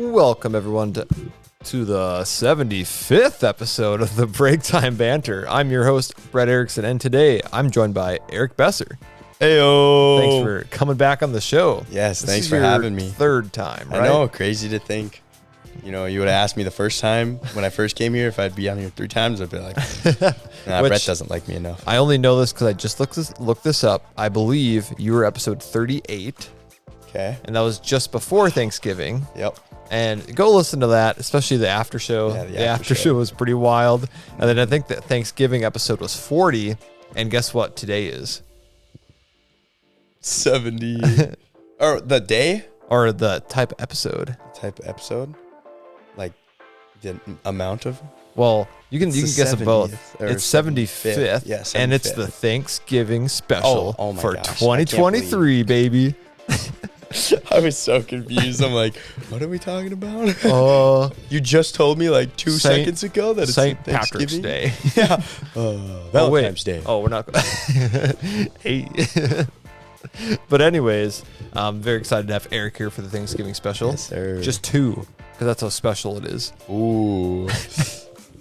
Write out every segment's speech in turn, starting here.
Welcome, everyone, to the 75th episode of the Break Time Banter. I'm your host, Brett Erickson, and today I'm joined by Erik Besser. Heyo! Thanks for coming back on the show. Yes, This thanks is for your having me. Third time, right? I know, crazy to think. You know, you would have asked me the first time when I first came here if I'd be on here 3 times. I'd be like, nah, Brett doesn't like me enough. I only know this because I just looked this up. I believe you were episode 38. Okay. And that was just before Thanksgiving. Yep. And go listen to that, especially the after show. Yeah, the after show was pretty wild. And then I think the Thanksgiving episode was 40. And guess what today is? 70. Or the day? Or the type of episode. Type of episode? Like the amount of? Well, you can guess it both. It's 75th. Yeah, 75th. And it's the Thanksgiving special Oh my for gosh, 2023, baby. I was so confused. I'm like, what are we talking about? You just told me like 2 seconds ago that it's St. Thanksgiving? Patrick's Day. Yeah. Valentine's Day. Oh, we're not. Hey. But anyways, I'm very excited to have Erik here for the Thanksgiving special. Yes, sir. Just 2, because that's how special it is. Ooh.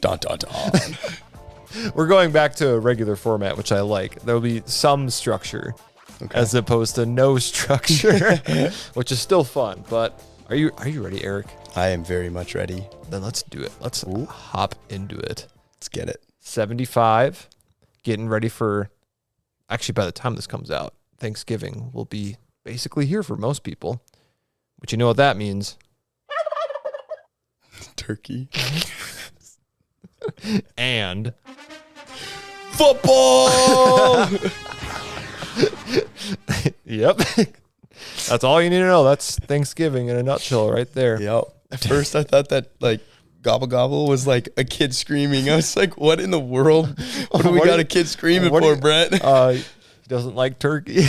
Dun, dun, dun. We're going back to a regular format, which I like. There'll be some structure. Okay. As opposed to no structure, which is still fun. But are you ready, Erik? I am very much ready. Then let's do it. Let's hop into it. Let's get it. 75, getting ready for, actually by the time this comes out, Thanksgiving will be basically here for most people. But you know what that means? Turkey. And football! Yep. That's all you need to know. That's Thanksgiving in a nutshell right there. Yep. At first I thought that like gobble gobble was like a kid screaming. I was like, what in the world? What do we got a kid screaming for, Brett? He doesn't like turkey.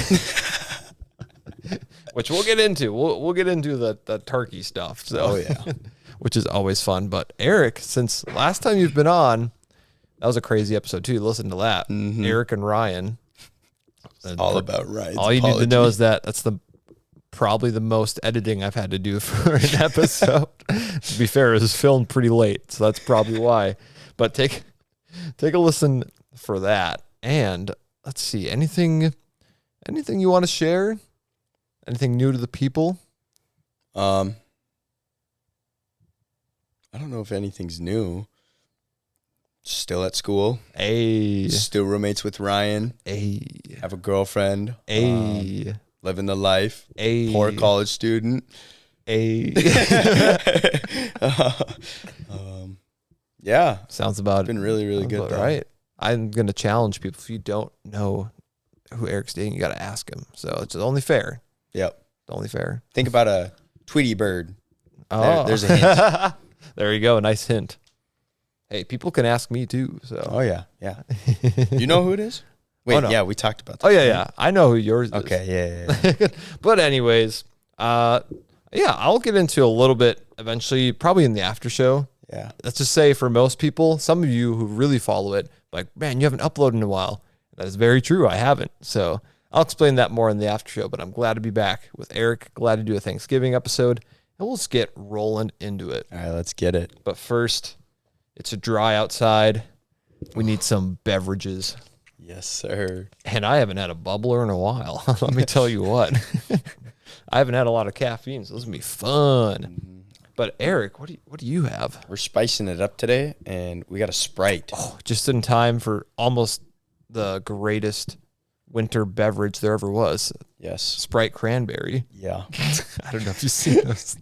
Which we'll get into. We'll get into the turkey stuff. So which is always fun. But Erik, since last time you've been on, that was a crazy episode too. Listen to that. Mm-hmm. Erik and Ryan. It's all about Ryan's all you need to know is that's probably the most editing I've had to do for an episode. To be fair, it was filmed pretty late, so that's probably why. But take a listen for that. And let's see, anything you want to share? Anything new to the people? I don't know if anything's new. Still at school. Still roommates with Ryan. Have a girlfriend. Living the life. Poor college student. Yeah. Sounds about it. Been really, really good. Right. I'm going to challenge people. If you don't know who Erik's dating, you got to ask him. So it's only fair. Yep. It's only fair. Think about a Tweety bird. Oh. There's a hint. There you go. Nice hint. Hey, people can ask me too. So. Oh, yeah. Yeah. You know who it is? Wait, yeah, we talked about that. Oh, yeah. I know who yours is. Okay, yeah. But anyways, I'll get into a little bit eventually, probably in the after show. Yeah. Let's just say for most people, some of you who really follow it, like, man, you haven't uploaded in a while. That is very true. I haven't. So I'll explain that more in the after show, but I'm glad to be back with Erik. Glad to do a Thanksgiving episode, and we'll just get rolling into it. All right, let's get it. But first, it's dry outside. We need some beverages. Yes, sir. And I haven't had a bubbler in a while. Let me tell you what. I haven't had a lot of caffeine, so this is going to be fun. Mm-hmm. But Erik, what do you have? We're spicing it up today, and we got a Sprite. Oh, just in time for almost the greatest winter beverage there ever was. Yes. Sprite cranberry. Yeah. I don't know if you've seen those.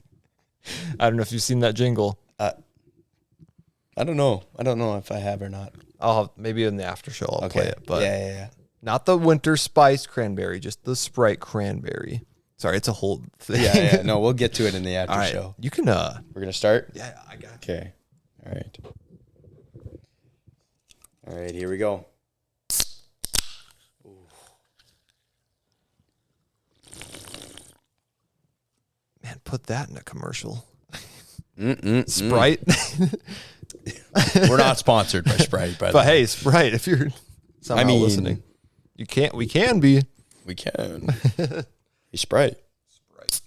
I don't know if you've seen that jingle. I don't know. I don't know if I have or not. Maybe in the after show I'll play it. But yeah. Not the winter spice cranberry, just the Sprite cranberry. Sorry, it's a whole thing. Yeah. No, we'll get to it in the after show. You can We're gonna start? Yeah, I got you. Okay. All right, here we go. Man, put that in a commercial. Sprite. We're not sponsored by Sprite, by the way. But hey, Sprite, if you're somehow listening, we can be. We can. Hey, Sprite. Sprite.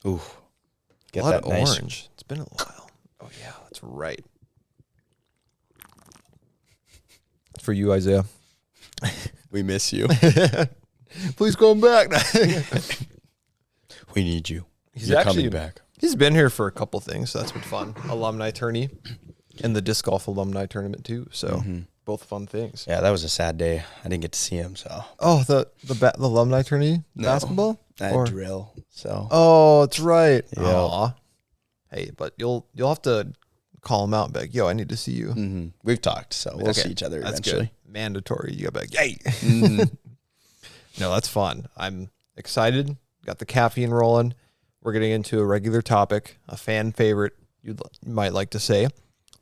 Ooh. Get Blood that nice orange. It's been a while. Oh, yeah, that's right. It's for you, Isaiah. We miss you. Please come back. We need you. You're actually coming back. He's been here for a couple things, so that's been fun. Alumni tourney and the disc golf alumni tournament too. So both fun things. Yeah, that was a sad day. I didn't get to see him. So the alumni tourney basketball I had drill. So that's right. Yeah. Hey, but you'll have to call him out and be like, yo, I need to see you. We've talked, so we'll see each other eventually. Good. Mandatory. You gotta be like, yay. No, that's fun. I'm excited. Got the caffeine rolling. We're getting into a regular topic, a fan favorite, you might like to say,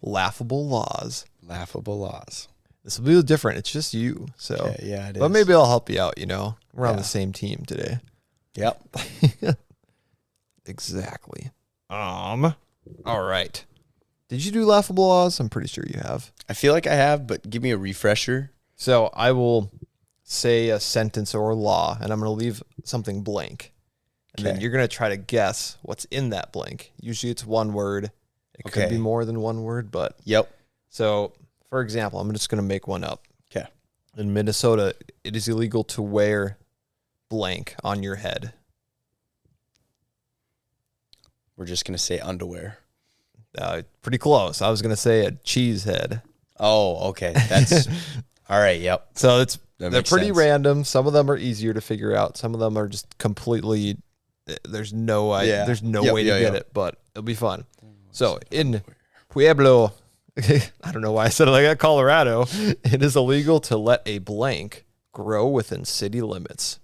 laughable laws. Laughable laws. This will be different. It's just you. So okay, yeah, it is. But maybe I'll help you out, We're on the same team today. Yep. Exactly. All right. Did you do laughable laws? I'm pretty sure you have. I feel like I have, but give me a refresher. So I will say a sentence or law, and I'm going to leave something blank. And then you're going to try to guess what's in that blank. Usually it's one word. It could be more than one word, but. Yep. So, for example, I'm just going to make one up. Okay. In Minnesota, it is illegal to wear blank on your head. We're just going to say underwear. Pretty close. I was going to say a cheese head. Oh, okay. That's all right. Yep. So they're pretty random. Some of them are easier to figure out. Some of them are just completely. There's no way to get it, but it'll be fun. So in Pueblo, I don't know why I said it like that, Colorado, it is illegal to let a blank grow within city limits.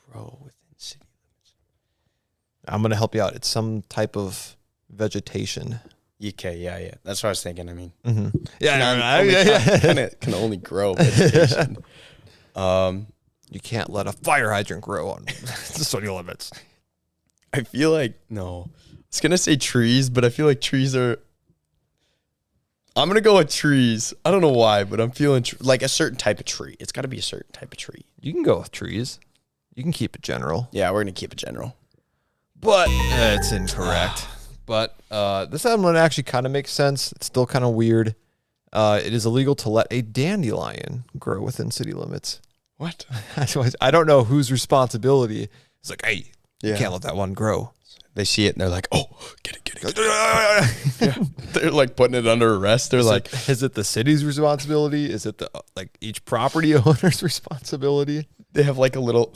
Grow within city limits. I'm going to help you out. It's some type of vegetation. Okay, yeah. That's what I was thinking. I mean, can only grow vegetation. You can't let a fire hydrant grow on the city limits. I feel like, no. I was going to say trees, but I feel like trees are... I'm going to go with trees. I don't know why, but I'm feeling like a certain type of tree. It's got to be a certain type of tree. You can go with trees. You can keep it general. Yeah, we're going to keep it general. But it's incorrect. But this one actually kind of makes sense. It's still kind of weird. It is illegal to let a dandelion grow within city limits. What? I don't know whose responsibility. It's like, hey, you can't let that one grow. They see it and they're like, oh, get it. Yeah. They're like putting it under arrest. They're is it the city's responsibility? Is it the each property owner's responsibility? They have like a little,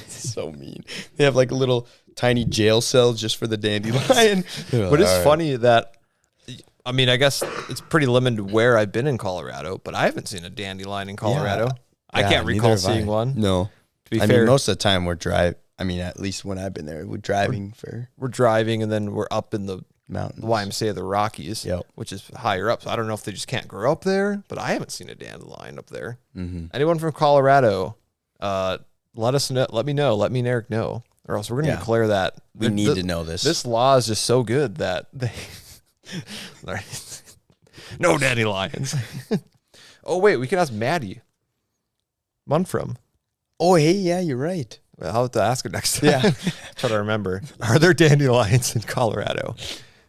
so mean. They have like a little tiny jail cell just for the dandelion. But it's funny that, I mean, I guess it's pretty limited where I've been in Colorado, but I haven't seen a dandelion in Colorado. Yeah. I can't recall seeing one. No. To be fair, mean, most of the time we're at least when I've been there, we're driving and then we're up in the mountains, the YMCA of the Rockies, which is higher up. So I don't know if they just can't grow up there, but I haven't seen a dandelion up there. Anyone from Colorado, let us know. Let me know. Let me and Erik know, or else we're going to declare that. We need to know this. This law is just so good that they no dandelions. Oh wait, we can ask Maddie Munfrom. Oh hey, yeah, you're right. Well, I'll have to ask her next time. Yeah. Try to remember. Are there dandelions in Colorado?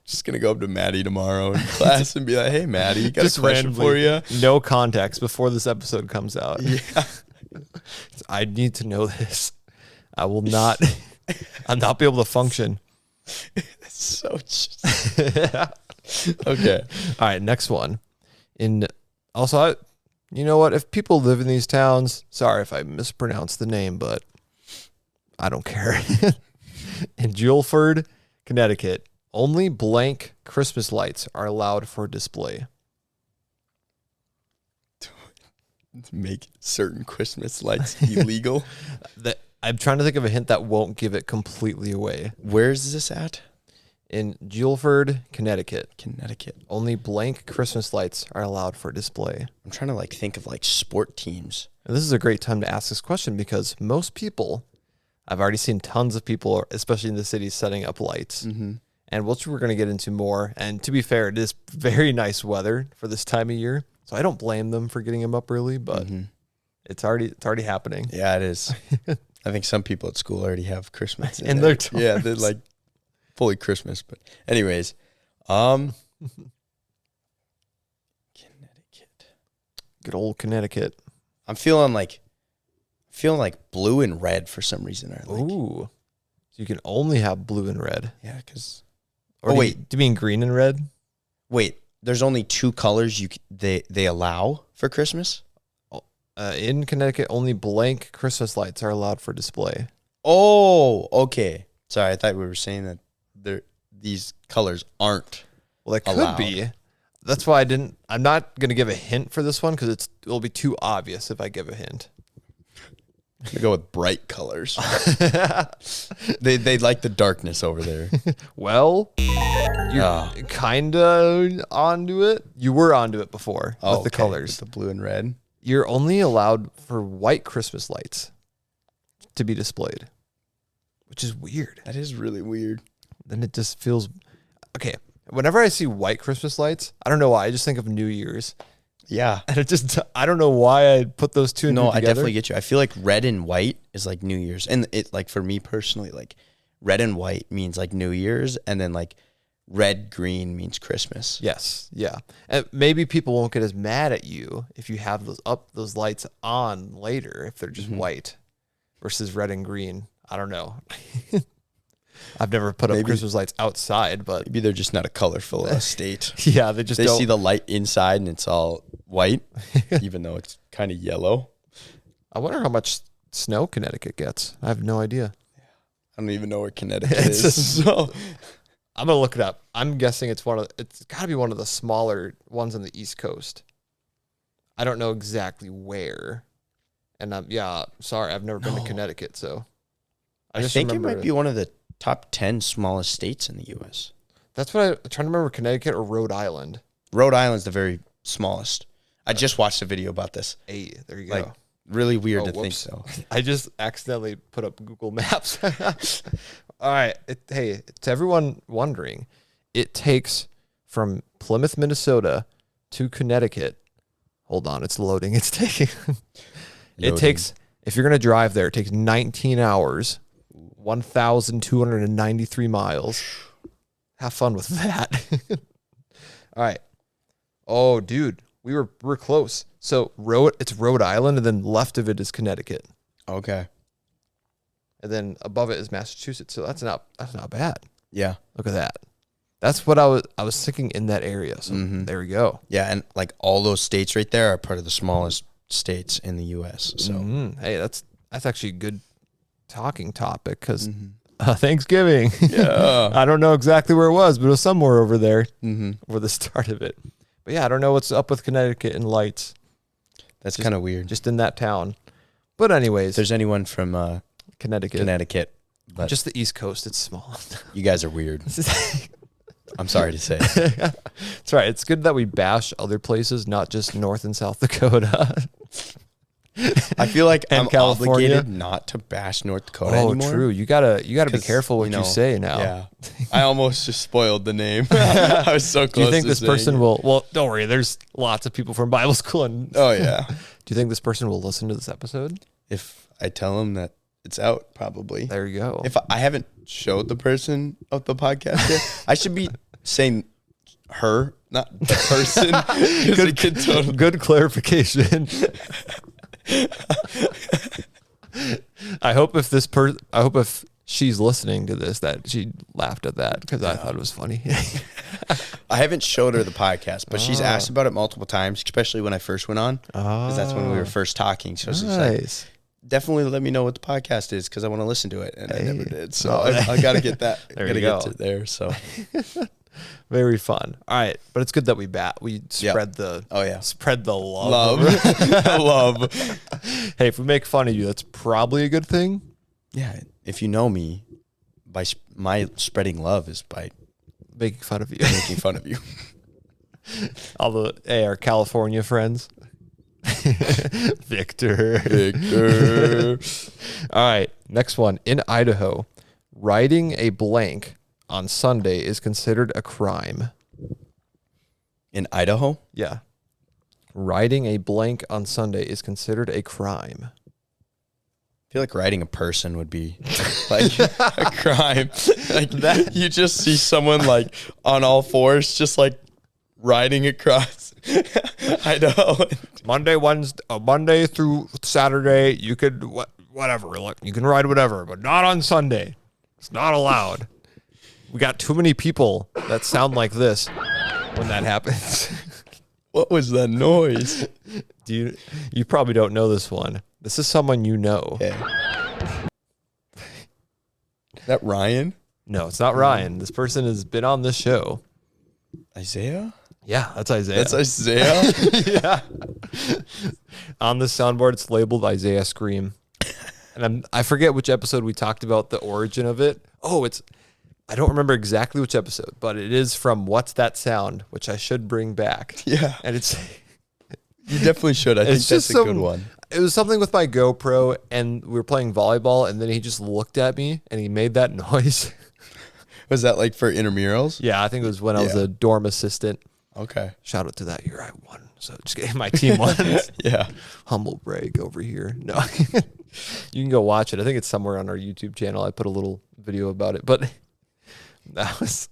Just going to go up to Maddie tomorrow in class and be like, hey, Maddie, got a question for you. No context before this episode comes out. Yeah. I need to know this. I'll not be able to function. So okay. All right, next one. You know what? If people live in these towns, sorry if I mispronounced the name, but I don't care. In Guilford, Connecticut, only blank Christmas lights are allowed for display. To make certain Christmas lights illegal? I'm trying to think of a hint that won't give it completely away. Where is this at? In Guilford, Connecticut. Connecticut. Only blank Christmas lights are allowed for display. I'm trying to think of sport teams. And this is a great time to ask this question because most people, I've already seen tons of people, especially in the city, setting up lights. And which we're going to get into more. And to be fair, it is very nice weather for this time of year. So I don't blame them for getting them up early, but it's already happening. Yeah, it is. I think some people at school already have Christmas in their yeah, they're fully Christmas, but anyways, Connecticut. Good old Connecticut. I'm feeling like blue and red for some reason. Ooh. So you can only have blue and red. Yeah, because. Do you mean green and red? Wait, there's only 2 colors they allow for Christmas? In Connecticut, only blank Christmas lights are allowed for display. Oh, okay. Sorry, I thought we were saying that these colors aren't. Well, that could allowed. be. That's why I'm not going to give a hint for this one because it'll be too obvious if I give a hint. I'm going to go with bright colors. they like the darkness over there. Well, you're kind of onto it. You were onto it before with the colors. With the blue and red. You're only allowed for white Christmas lights to be displayed, which is weird. That is really weird. Then it just feels... Okay, whenever I see white Christmas lights, I don't know why, I just think of New Year's. Yeah. And I don't know why I put those two together. No, I definitely get you. I feel like red and white is like New Year's. And it, like, for me personally, like, red and white means like New Year's, and then like red, green means Christmas. Yes, yeah. And maybe people won't get as mad at you if you have those lights on later, if they're just white versus red and green. I don't know. I've never put up Christmas lights outside, but maybe they're just not a colorful state. Yeah, they see the light inside and it's all white, even though it's kind of yellow. I wonder how much snow Connecticut gets. I have no idea. I don't even know where Connecticut is. So I'm gonna look it up. I'm guessing it's got to be one of the smaller ones on the East Coast. I don't know exactly where, and sorry, I've never been to Connecticut, so I think it might be one of the top 10 smallest states in the U.S. That's what I'm trying to remember. Connecticut or Rhode Island? Rhode Island's the very smallest. I just watched a video about this. Hey, there you go. Like, really weird to think so. I just accidentally put up Google Maps. All right. Hey, to everyone wondering, it takes from Plymouth, Minnesota to Connecticut. Hold on, it's loading. It's taking. It takes, if you're going to drive there, it takes 19 hours, 1,293 miles. Have fun with that. All right. Oh, dude, we're close. So it's Rhode Island, and then left of it is Connecticut. Okay. And then above it is Massachusetts. So that's not bad. Yeah. Look at that. That's what I was thinking in that area. So there we go. Yeah, and like all those states right there are part of the smallest states in the U.S. So hey, that's actually a good talking topic because Thanksgiving. Yeah. I don't know exactly where it was, but it was somewhere over there for the start of it. But yeah, I don't know what's up with Connecticut and lights. That's kind of weird. Just in that town. But anyways. If there's anyone from Connecticut. But just the East Coast, it's small. You guys are weird. I'm sorry to say. It's right. It's good that we bash other places, not just North and South Dakota. I feel like I'm California. obligated not to bash North Dakota anymore. Oh, true. You gotta be careful what you say now. Yeah. I almost just spoiled the name. I was so close. Do you think this person will? Well, don't worry. There's lots of people from Bible school. Oh yeah. Do you think this person will listen to this episode? If I tell them that it's out, probably. There you go. If I haven't showed the person of the podcast yet, I should be saying her, not the person. Good clarification. I hope if she's listening to this that she laughed at that because I thought it was funny. I haven't showed her the podcast, but she's asked about it multiple times, especially when I first went on, because that's when we were first talking. So she's like, definitely let me know what the podcast is because I want to listen to it, and I never did. So I got to get that. Got to get to there. So very fun. All right, but it's good that we spread the love. Love. Hey, if we make fun of you, that's probably a good thing. Yeah, if you know me, by my spreading love is by making fun of you. Making fun of you. Our California friends. Victor. All right, next one. In Idaho, writing a blank on Sunday is considered a crime. In Idaho? Yeah. Writing a blank on Sunday is considered a crime. feel like riding a person would be like a crime. Like that, you just see someone like on all fours, just like riding across. I know. Monday through Saturday, you could whatever. Look, you can ride whatever, but not on Sunday. It's not allowed. We got too many people that sound like this when that happens. What was that noise? You probably don't know this one. This is someone you know. Yeah. Is that Ryan? No, it's not Ryan. This person has been on this show. Isaiah? Yeah, that's Isaiah. That's Isaiah? Yeah. On the soundboard, it's labeled Isaiah Scream. And I forget which episode we talked about the origin of it. Oh, I don't remember exactly which episode, but it is from What's That Sound, which I should bring back. Yeah. And you definitely should. I think that's a good one. It was something with my GoPro, and we were playing volleyball, and then he just looked at me, and he made that noise. Was that like for intramurals? Yeah, I think it was when I was a dorm assistant. Okay. Shout out to that year I won. So just kidding, my team won. Yeah. Humble brag over here. No. You can go watch it. I think it's somewhere on our YouTube channel. I put a little video about it, but that's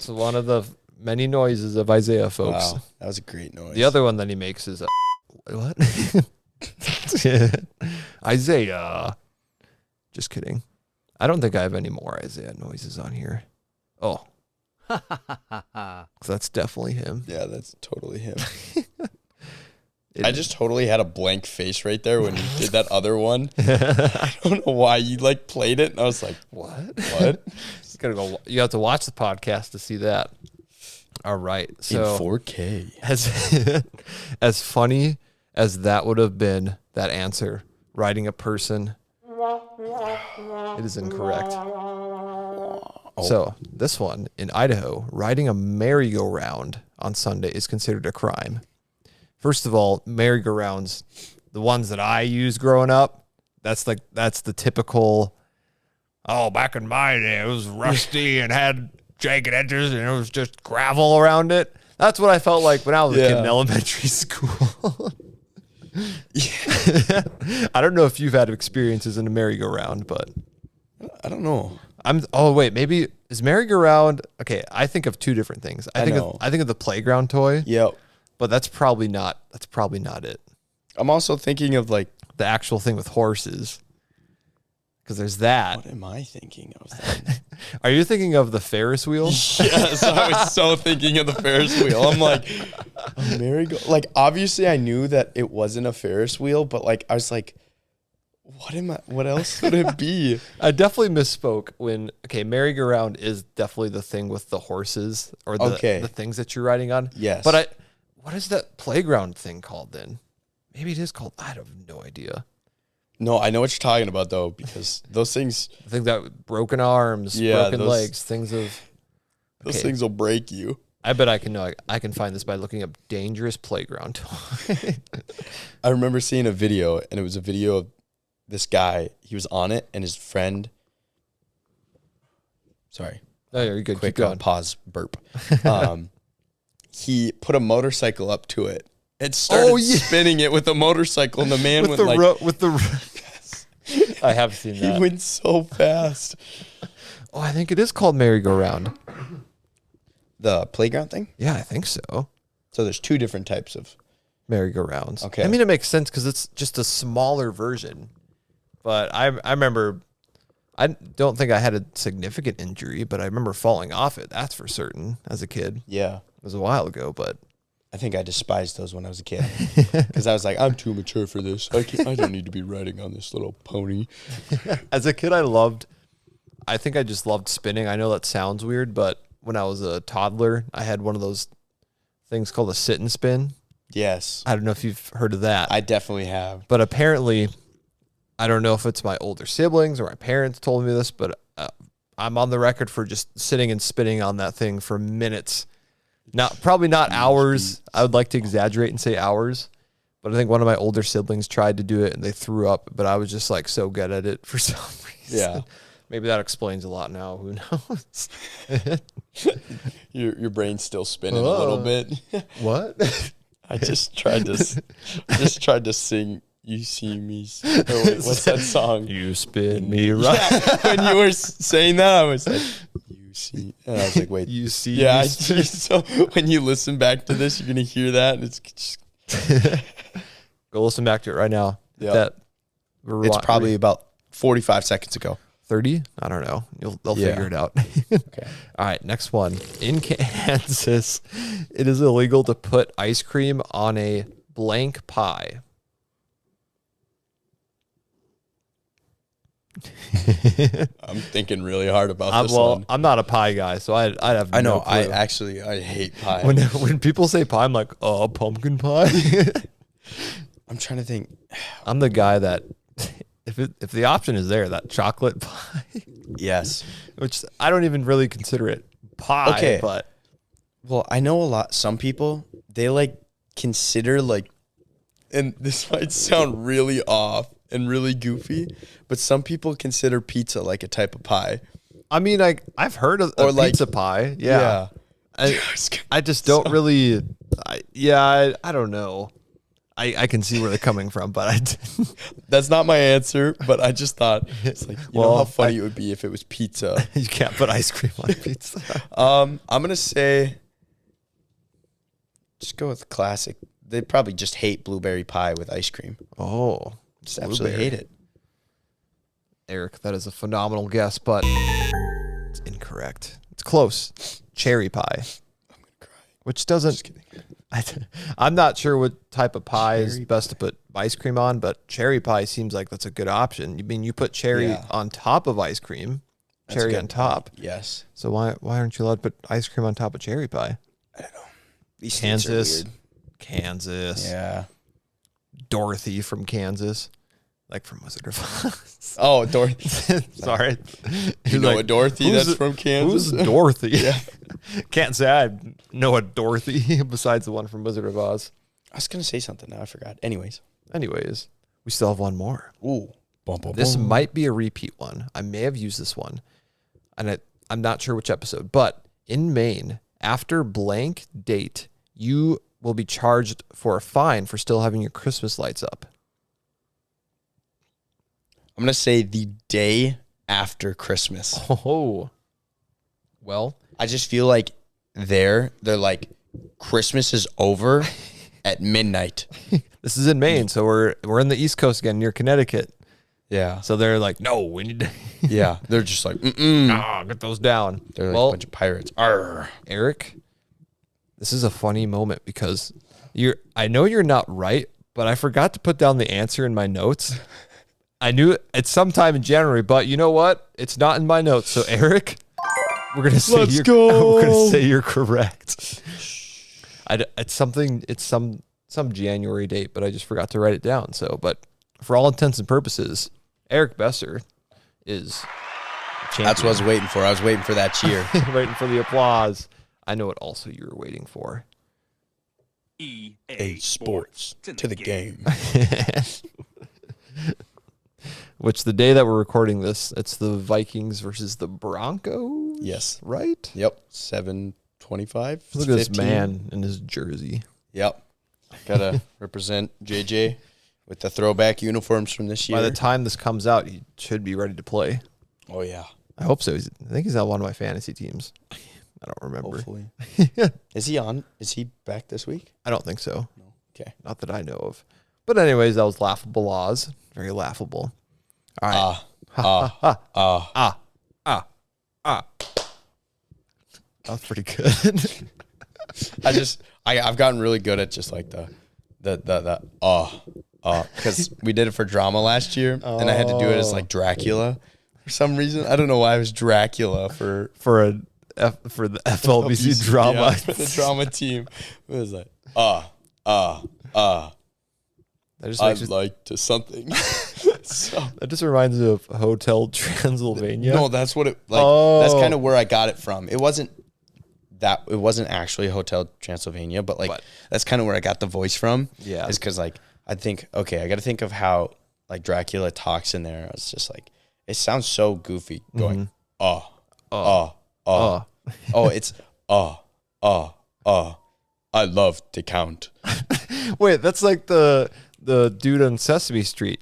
one of the many noises of Isaiah, folks. Wow, that was a great noise. The other one that he makes is what? Isaiah. Just kidding. I don't think I have any more Isaiah noises on here. Oh. That's definitely him. Yeah, that's totally him. I just totally had a blank face right there when you did that other one. I don't know why you like played it, and I was like, "What? What?" You have to watch the podcast to see that. All right, so in 4K. As funny as that would have been, that answer, riding a person, it is incorrect. Oh. So this one in Idaho, riding a merry-go-round on Sunday is considered a crime. First of all, merry-go-rounds, the ones that I used growing up, that's the typical, back in my day, it was rusty and had jagged edges and it was just gravel around it. That's what I felt like when I was a kid in elementary school. I don't know if you've had experiences in a merry-go-round, but I don't know. Maybe is merry-go-round, okay, I think of two different things. I think of the playground toy. Yep. But that's probably not it. I'm also thinking of like the actual thing with horses. Because there's that. What am I thinking of then? Are you thinking of the Ferris wheel? Yes, I was so thinking of the Ferris wheel. I'm like, a merry-go. Like, obviously I knew that it wasn't a Ferris wheel, but like I was like, what else would it be? I definitely misspoke merry-go-round is definitely the thing with the horses or the things that you're riding on. Yes. But what is that playground thing called then? Maybe it is called, I have no idea. No, I know what you're talking about though, because those things. I think that broken arms, broken legs, those things will break you. I bet I can find this by looking up dangerous playground toy. I remember seeing a video, and it was a video of this guy. He was on it, and his friend. Sorry. Oh, you're good. Quick Keep going. Pause. Burp. He put a motorcycle up to it and started spinning it with a motorcycle, and the man went Yes. I have seen that. He went so fast. Oh, I think it is called merry-go-round. The playground thing? Yeah, I think so. So there's two different types of merry-go-rounds. Okay. I mean, it makes sense because it's just a smaller version. But I remember, I don't think I had a significant injury, but I remember falling off it. That's for certain as a kid. Yeah. It was a while ago, but I think I despised those when I was a kid because I was like, I'm too mature for this. I don't need to be riding on this little pony. As a kid, I think I just loved spinning. I know that sounds weird, but when I was a toddler, I had one of those things called a sit and spin. Yes. I don't know if you've heard of that. I definitely have. But apparently, I don't know if it's my older siblings or my parents told me this, but I'm on the record for just sitting and spinning on that thing for minutes. Probably not hours. I would like to exaggerate and say hours, but I think one of my older siblings tried to do it and they threw up, but I was just like so good at it for some reason. Yeah. Maybe that explains a lot now. Who knows? Your brain's still spinning a little bit. What? I just tried to sing You see me. Oh, wait, what's that song? You spin me right. Yeah, when you were saying that, I was like, you see. And I was like, wait. You see Yeah, me. I see. So when you listen back to this, you're going to hear that. And it's just. Go listen back to it right now. Yeah. It's probably about 45 seconds ago. 30? I don't know. They'll figure it out. Okay. All right, next one. In Kansas, it is illegal to put ice cream on a blank pie. I'm thinking really hard about this one. I'm not a pie guy, so I have no I know. clue. I hate pie. When people say pie, I'm like, oh, pumpkin pie. I'm trying to think. I'm the guy that if the option is there, that chocolate pie. Yes. Which I don't even really consider it pie. Okay. But well, I know some people, they like consider like, and this might sound really off and really goofy, but some people consider pizza like a type of pie. I mean, I've heard of a pizza pie. Yeah. I just don't really. I don't know. I can see where they're coming from, but that's not my answer. But I just thought it's like, you know how funny it would be if it was pizza. You can't put ice cream on pizza. I'm gonna say, just go with classic. They probably just hate blueberry pie with ice cream. Oh, just absolutely hate it. Eric, that is a phenomenal guess, but it's incorrect. It's close. Cherry pie. I'm gonna cry. Which doesn't. Just kidding. I'm not sure what type of pie is best to put ice cream on, but cherry pie seems like that's a good option. You mean you put cherry on top of ice cream, cherry on top. Yes. So why aren't you allowed to put ice cream on top of cherry pie? I don't know. These Kansas. Yeah. Dorothy from Kansas. Like from Wizard of Oz. Oh, Dorothy. Sorry. You know a Dorothy that's from Kansas? Who's Dorothy? Yeah. Can't say I know a Dorothy besides the one from Wizard of Oz. I was going to say something now. I forgot. Anyways, we still have one more. Ooh. This might be a repeat one. I may have used this one. And I'm not sure which episode. But in Maine, after blank date, you will be charged for a fine for still having your Christmas lights up. I'm going to say the day after Christmas. Oh. Well, I just feel like they're like, Christmas is over at midnight. This is in Maine, so we're in the East Coast again, near Connecticut. Yeah. So they're like, no, we need to. Yeah. They're just like, get those down. They're like a bunch of pirates. Arr. Eric, this is a funny moment because I know you're not right, but I forgot to put down the answer in my notes. I knew it's sometime in January, but you know what? It's not in my notes. So Eric, we're gonna say we're gonna say you're correct. It's some January date, but I just forgot to write it down. So, but for all intents and purposes, Erik Besser is champion. That's what I was waiting for. I was waiting for that cheer. Waiting for the applause. I know what also you were waiting for. EA Sports to the game. Which the day that we're recording this, it's the Vikings versus the Broncos. Yes. Right? Yep. 7:25. Look at this man in his jersey. Yep. Gotta represent JJ with the throwback uniforms from this year. By the time this comes out, he should be ready to play. Oh, yeah. I hope so. I think he's on one of my fantasy teams. I don't remember. Hopefully. Is he on? Is he back this week? I don't think so. No. Okay. Not that I know of. But anyways, that was laughable laws. Very laughable. All right. That was pretty good. I've gotten really good at just like because we did it for drama last year and I had to do it as like Dracula for some reason. I don't know why I was Dracula for the FLBC drama. Yeah, for the drama team. It was like I'd like to something. So that just reminds me of Hotel Transylvania. No, that's what it like. That's kind of where I got it from. It wasn't actually Hotel Transylvania, but that's kind of where I got the voice from. Yeah, is because like I think I got to think of how like Dracula talks in there. It's just like it sounds so goofy going it's I love to count. Wait, that's like the the dude on Sesame Street,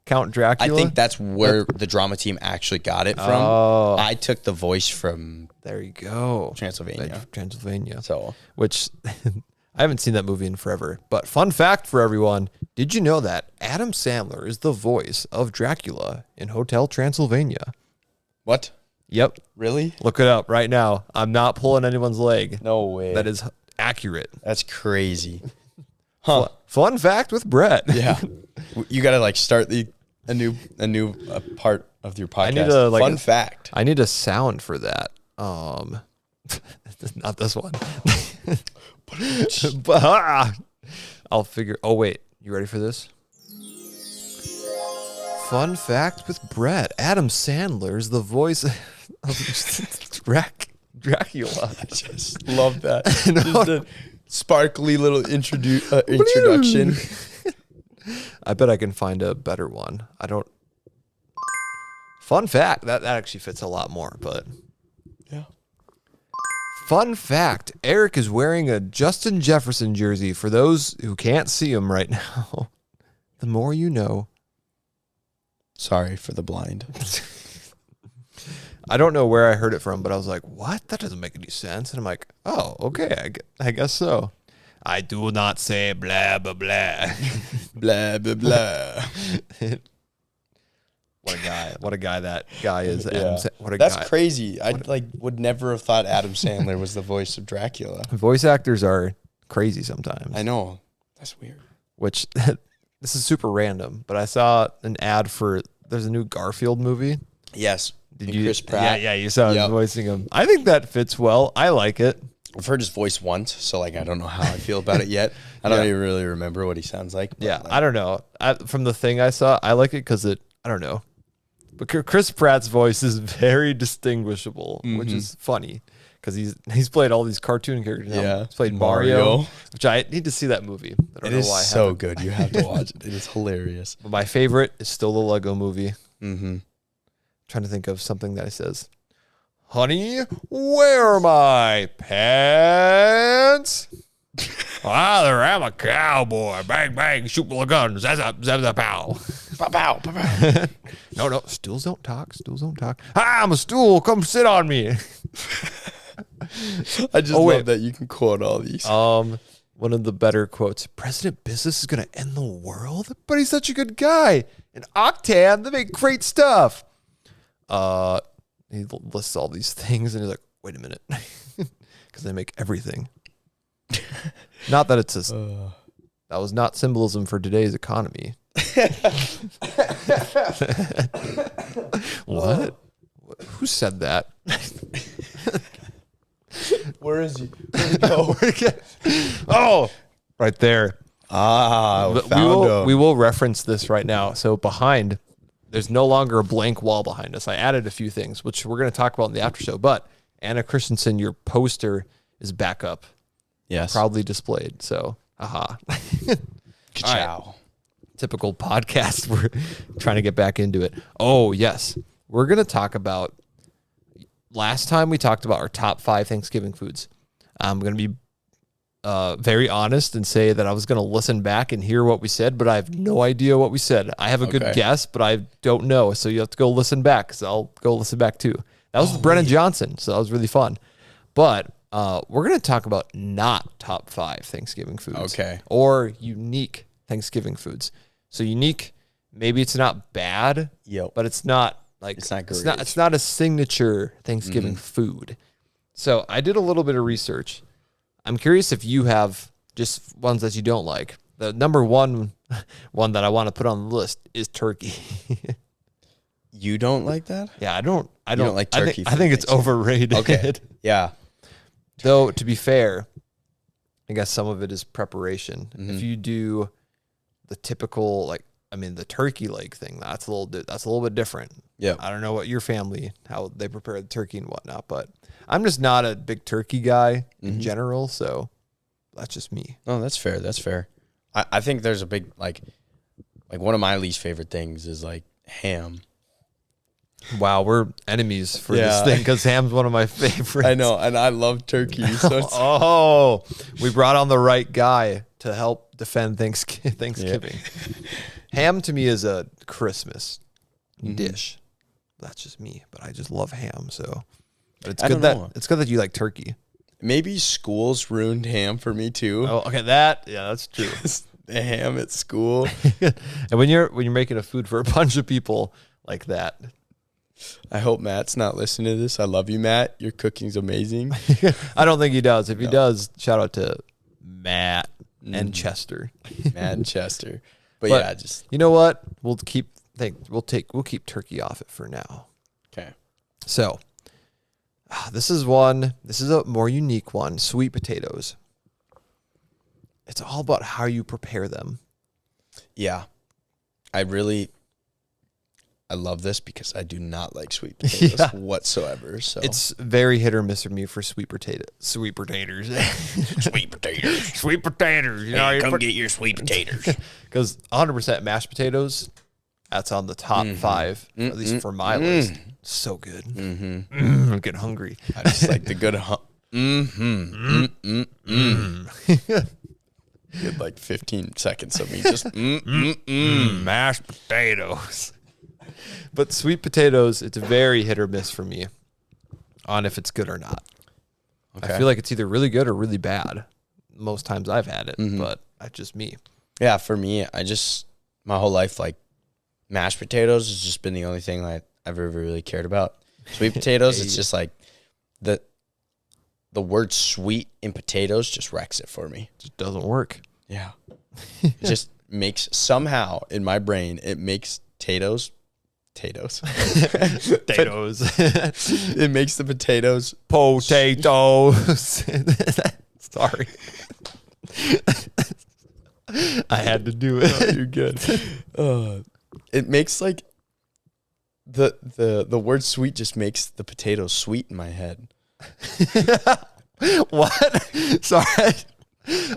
Count Dracula. I think that's where the drama team actually got it from. Oh. I took the voice from There you go. Transylvania. So, which I haven't seen that movie in forever. But fun fact for everyone, did you know that Adam Sandler is the voice of Dracula in Hotel Transylvania? What? Yep. Really? Look it up right now. I'm not pulling anyone's leg. No way. That is accurate. That's crazy. Huh. Fun fact with Brett. Yeah. You got to like start a new part of your podcast. I need a, fun fact. I need a sound for that. Not this one. I'll figure. Oh wait, you ready for this? Fun fact with Brett. Adam Sandler is the voice of Dracula. I just love that. Just a sparkly little introduction. I bet I can find a better one. I don't. Fun fact. That actually fits a lot more, but. Yeah. Fun fact. Erik is wearing a Justin Jefferson jersey. For those who can't see him right now, the more you know. Sorry for the blind. I don't know where I heard it from, but I was like, what? That doesn't make any sense. And I'm like, oh, okay. I guess so. I do not say blah, blah, blah. Blah, blah, blah. What a guy that guy is. Yeah. That's crazy. I would never have thought Adam Sandler was the voice of Dracula. Voice actors are crazy sometimes. I know. That's weird. Which, this is super random, but I saw an ad for, there's a new Garfield movie. Yes. Did you? Chris Pratt. Yeah, you saw him voicing him. I think that fits well. I like it. I've heard his voice once, so like I don't know how I feel about it yet. I don't even really remember what he sounds like. Yeah, I don't know. From the thing I saw, I like it because I don't know. But Chris Pratt's voice is very distinguishable, which is funny because he's played all these cartoon characters. Yeah, he's played Mario, which I need to see that movie. I don't know why. So good. You have to watch it. It is hilarious. But my favorite is still the Lego Movie. Mm-hmm. Trying to think of something that he says. Honey, where are my pants? Father, I'm a cowboy. Bang, bang, shoot with a gun. Zazza, zazza, pow. Pow, pow, pow, pow. No, stools don't talk. Stools don't talk. Hi, I'm a stool. Come sit on me. I just love that you can quote all these. One of the better quotes. President Business is going to end the world? But he's such a good guy. And Octan, they make great stuff. He lists all these things and he's like, wait a minute. Because they make everything. Not that it's that was not symbolism for today's economy. What? Who said that? Where is he? Where'd he go? Oh, right there. We will reference this right now. So behind, there's no longer a blank wall behind us. I added a few things, which we're going to talk about in the after show. But Anna Christensen, your poster is back up. Yes. Proudly displayed. So, aha. Ka-chow. Right. Typical podcast. We're trying to get back into it. Oh, yes. We're going to talk about, last time we talked about our top 5 Thanksgiving foods. I'm going to be very honest and say that I was going to listen back and hear what we said, but I have no idea what we said. I have a good guess, but I don't know. So you have to go listen back because I'll go listen back too. That was with Brennan Johnson. So that was really fun. But we're going to talk about not top 5 Thanksgiving foods. Okay. Or unique Thanksgiving foods. So unique, maybe it's not bad, but it's not like it's not great. It's not a signature Thanksgiving food. So I did a little bit of research. I'm curious if you have just ones that you don't like. The number one that I want to put on the list is turkey. You don't like that? Yeah, I don't like turkey. I think it's overrated. Okay. Yeah. Though, to be fair, I guess some of it is preparation. If you do the typical, the turkey leg thing, that's a little bit different. Yeah. I don't know what your family, how they prepare the turkey and whatnot, but I'm just not a big turkey guy in general, so that's just me. Oh, that's fair. That's fair. I think there's a big, like one of my least favorite things is like ham. Wow, we're enemies for this thing because ham's one of my favorites. I know, and I love turkey. So we brought on the right guy to help defend Thanksgiving. Ham to me is a Christmas dish. That's just me, but I just love ham. So but it's good that you like turkey. Maybe schools ruined ham for me too. Oh, okay, that's true. The ham at school. And when you're making a food for a bunch of people like that. I hope Matt's not listening to this. I love you, Matt. Your cooking's amazing. I don't think he does. If he does, shout out to Matt and Chester. Matt and Chester. But yeah, just you know what? We'll keep turkey off it for now. Okay. So this is a more unique one. Sweet potatoes. It's all about how you prepare them. Yeah. I love this because I do not like sweet potatoes whatsoever. So it's very hit or miss for me for sweet potatoes. Sweet potatoes. Sweet potatoes. You know, come get your sweet potatoes. Because 100% mashed potatoes, that's on the top 5, at least for my list. So good. I'm getting hungry. I just like the good Get like 15 seconds of me just mashed potatoes. But sweet potatoes, it's very hit or miss for me on if it's good or not. Okay. I feel like it's either really good or really bad. Most times I've had it, but that's just me. Yeah, for me, my whole life, like, mashed potatoes has just been the only thing I've ever really cared about. Sweet potatoes, it's just like the word sweet in potatoes just wrecks it for me. It just doesn't work. Yeah. It just makes, somehow in my brain, it makes potatoes. It makes the potatoes. Sorry. I had to do it. Oh, you're good. It makes like the word sweet just makes the potatoes sweet in my head. What? Sorry.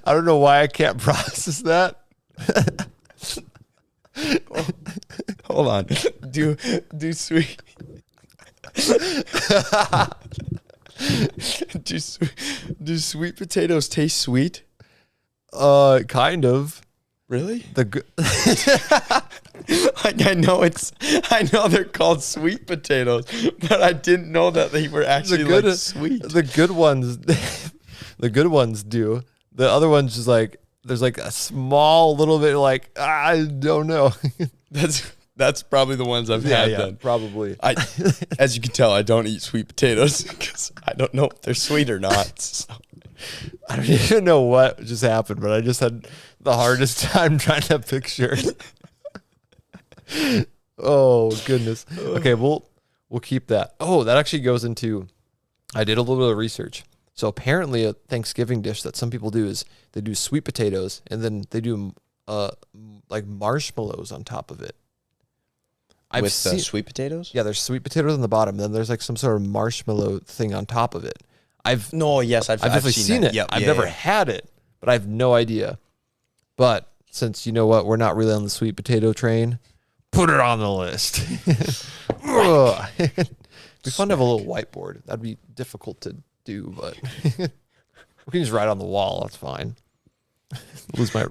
I don't know why I can't process that. Hold on. Do sweet. do sweet potatoes taste sweet? Kind of. Really? Like I know they're called sweet potatoes, but I didn't know that they were actually like sweet. The good ones do. The other ones just like there's like a small little bit like I don't know. That's probably the ones I've had then. Probably. As you can tell, I don't eat sweet potatoes because I don't know if they're sweet or not. So. I don't even know what just happened, but I just had the hardest time trying to picture. Oh goodness. Okay, we'll keep that. Oh, that actually goes into. I did a little bit of research. So apparently, a Thanksgiving dish that some people do is they do sweet potatoes and then they do like marshmallows on top of it. With sweet potatoes? Yeah, there's sweet potatoes on the bottom. Then there's like some sort of marshmallow thing on top of it. I've definitely seen it. Yep, I've never had it, but I have no idea. But since you know what, we're not really on the sweet potato train, put it on the list. It'd be fun to have a little whiteboard. That'd be difficult to do, but we can just write on the wall. That's fine. Losing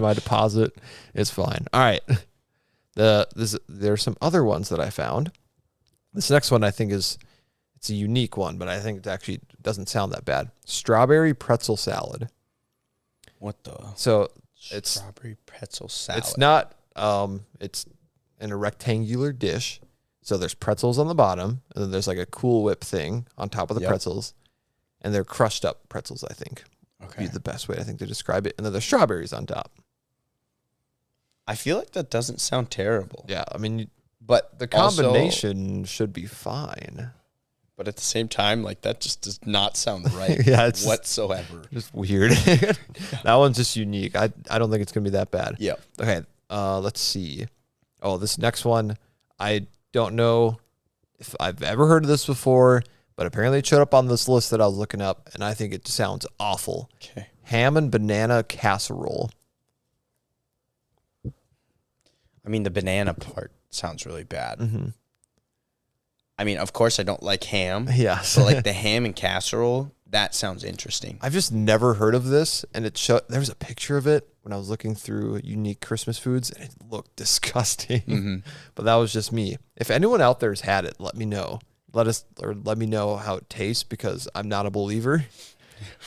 my deposit. It's fine. All right. There's some other ones that I found. This next one I think it's a unique one, but I think it actually doesn't sound that bad. Strawberry pretzel salad. What the? So it's strawberry pretzel salad. It's not. It's in a rectangular dish. So there's pretzels on the bottom, and then there's like a Cool Whip thing on top of the pretzels, and they're crushed up pretzels. I think would be the best way I think to describe it. And then there's strawberries on top. I feel like that doesn't sound terrible. Yeah, I mean, but the combination should be fine. But at the same time, like that just does not sound right it's whatsoever. Just weird. That one's just unique. I don't think it's going to be that bad. Yeah. Okay, let's see. Oh, this next one, I don't know if I've ever heard of this before, but apparently it showed up on this list that I was looking up, and I think it sounds awful. Okay. Ham and banana casserole. I mean, the banana part sounds really bad. Mm-hmm. I mean, of course, I don't like ham. Yeah. So, like, the ham and casserole, that sounds interesting. I've just never heard of this, and there was a picture of it, when I was looking through unique Christmas foods, and it looked disgusting. But that was just me. If anyone out there has had it, let me know. Let me know how it tastes, because I'm not a believer.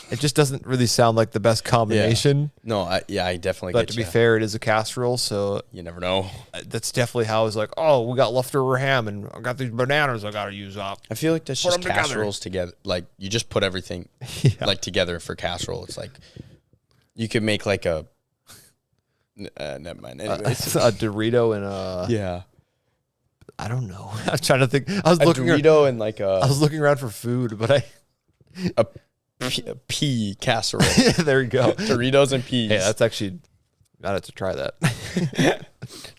It just doesn't really sound like the best combination. Yeah. No, I definitely But to be fair, it is a casserole, so you never know. That's definitely how I was like, oh, we got leftover ham, and I got these bananas I got to use up. I feel like that's just casseroles together. Like, you just put everything like together for casserole. It's like you could make like a never mind. Anyways, a Dorito and a I don't know. I was trying to think. I was looking Dorito and like I was looking around for food, but a pea casserole. There you go. Doritos and peas. Yeah, that's actually, I'd have to try that.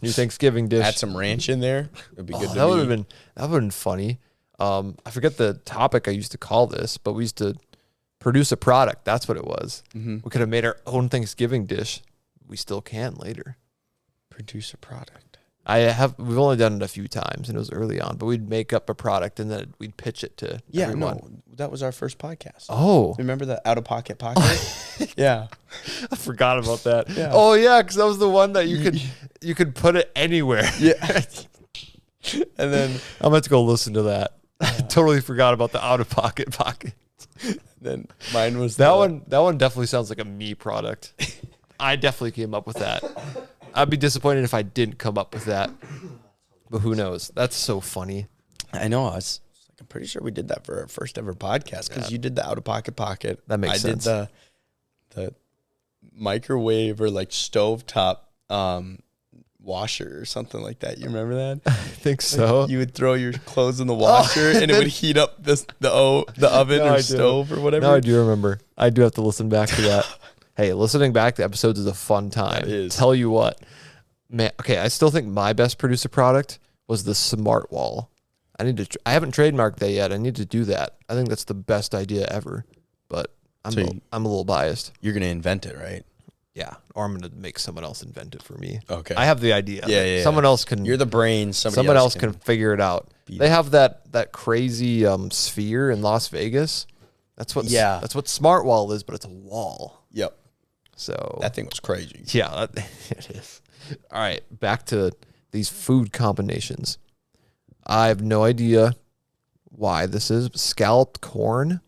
New Thanksgiving dish. Add some ranch in there. It'd be good. That would have been funny. I forget the topic I used to call this, but we used to produce a product. That's what it was. We could have made our own Thanksgiving dish. We still can later. Produce a product. We've only done it a few times, and it was early on, but we'd make up a product and then we'd pitch it to everyone. No, that was our first podcast. Oh. Remember the Out of Pocket podcast? Yeah. I forgot about that. Yeah. Oh yeah, because that was the one that you could put it anywhere. Yeah. And then I'm about to go listen to that. I totally forgot about the Out of Pocket pocket. Then mine was that one. That one definitely sounds like a me product. I definitely came up with that. I'd be disappointed if I didn't come up with that. But who knows? That's so funny. I know. I'm pretty sure we did that for our first ever podcast, because you did the Out of Pocket pocket. That makes sense. I did the microwave or like stovetop washer or something like that. You remember that? I think so. Like, you would throw your clothes in the washer and it would heat up the oven or stove or whatever. No, I do remember. I do have to listen back to that. Hey, listening back to episodes is a fun time. It is. Tell you what, man. Okay, I still think my best producer product was the Smart Wall. I haven't trademarked that yet. I need to do that. I think that's the best idea ever. But I'm a little biased. You're gonna invent it, right? Yeah, or I'm gonna make someone else invent it for me. Okay. I have the idea. Yeah. Someone else can. You're the brain. Someone else can figure it out. They have that crazy sphere in Las Vegas. That's what Smart Wall is, but it's a wall. Yep. So that thing was crazy. Yeah, it is. All right, back to these food combinations. I have no idea why this is. Scalloped corn.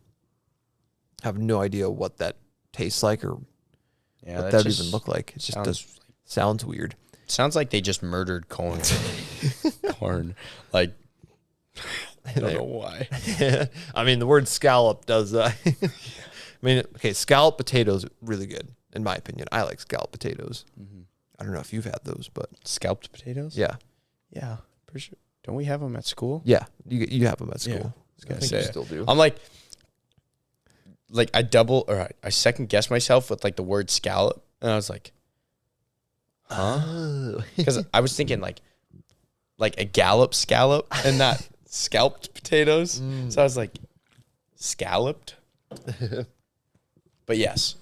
I have no idea what that tastes like or what that would even look like. It just sounds weird. It sounds like they just murdered corn. Like, I don't know why. I mean, the word scallop does. I mean, okay, scalloped potatoes really good. In my opinion, I like scalloped potatoes. I don't know if you've had those, but scalloped potatoes. Yeah, pretty sure. Don't we have them at school? Yeah, you have them at school. Yeah, I think you still do. I'm like I second guess myself with like the word scallop, and I was like, huh? Because I was thinking like a scallop and not scalped potatoes. So I was like, scalloped. But yes.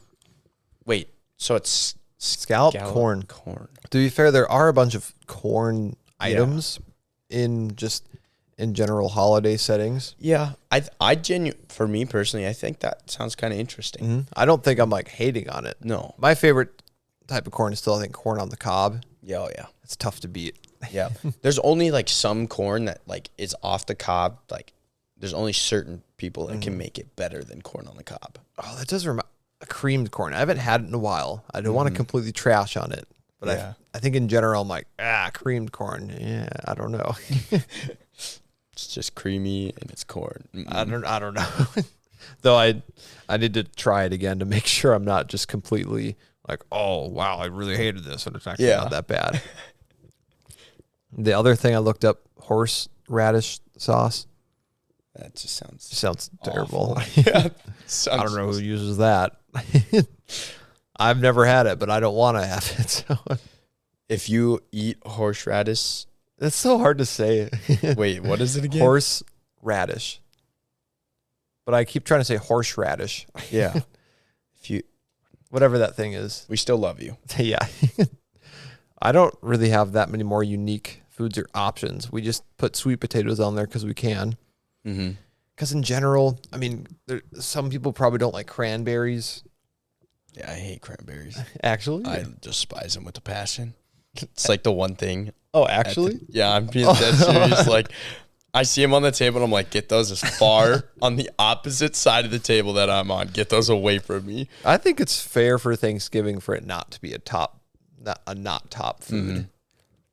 Wait, so it's scalloped corn. Corn. To be fair, there are a bunch of corn items in general holiday settings. Yeah, for me personally, I think that sounds kind of interesting. I don't think I'm like hating on it. No. My favorite type of corn is still, I think, corn on the cob. Yeah, oh yeah. It's tough to beat. Yeah. There's only like some corn that like is off the cob. Like there's only certain people that can make it better than corn on the cob. Oh, that does remind a creamed corn. I haven't had it in a while. I don't want to completely trash on it, but I think in general I'm like, creamed corn. Yeah, I don't know. It's just creamy and it's corn. I don't know. Though I need to try it again to make sure I'm not just completely like, oh wow, I really hated this, and it's actually not that bad. The other thing I looked up, horseradish sauce. That just sounds terrible. Yeah, I don't know who uses that. I've never had it, but I don't want to have it. So. If you eat horseradish, it's so hard to say. Wait, what is it again? Horseradish. But I keep trying to say horseradish. Yeah. Whatever that thing is. We still love you. Yeah. I don't really have that many more unique foods or options. We just put sweet potatoes on there because we can. Because in general, I mean, some people probably don't like cranberries. Yeah, I hate cranberries. Actually? I despise them with a passion. It's like the one thing. Oh, actually? Yeah, I'm being dead serious. Like, I see them on the table, and I'm like, get those as far on the opposite side of the table that I'm on. Get those away from me. I think it's fair for Thanksgiving for it not to be a top food.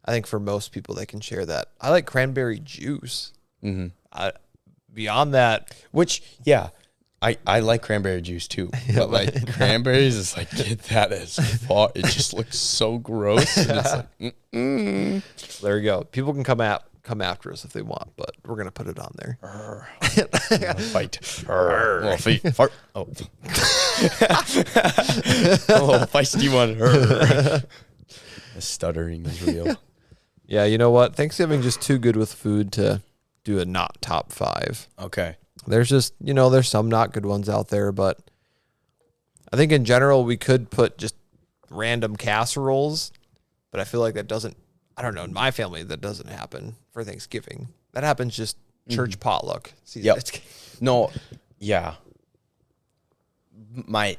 I think for most people, they can share that. I like cranberry juice. Beyond that, which, yeah, I like cranberry juice too. But like cranberries is like, get that as far. It just looks so gross. And it's like, There you go. People can come after us if they want, but we're gonna put it on there. Fight. Little fart. Oh. A little feisty one. The stuttering is real. Yeah, you know what? Thanksgiving's just too good with food to do a not top 5. Okay. There's just, there's some not good ones out there, but I think in general we could put just random casseroles, but I feel like that doesn't, I don't know, in my family that doesn't happen for Thanksgiving. That happens just church potluck. Yep. No, yeah. My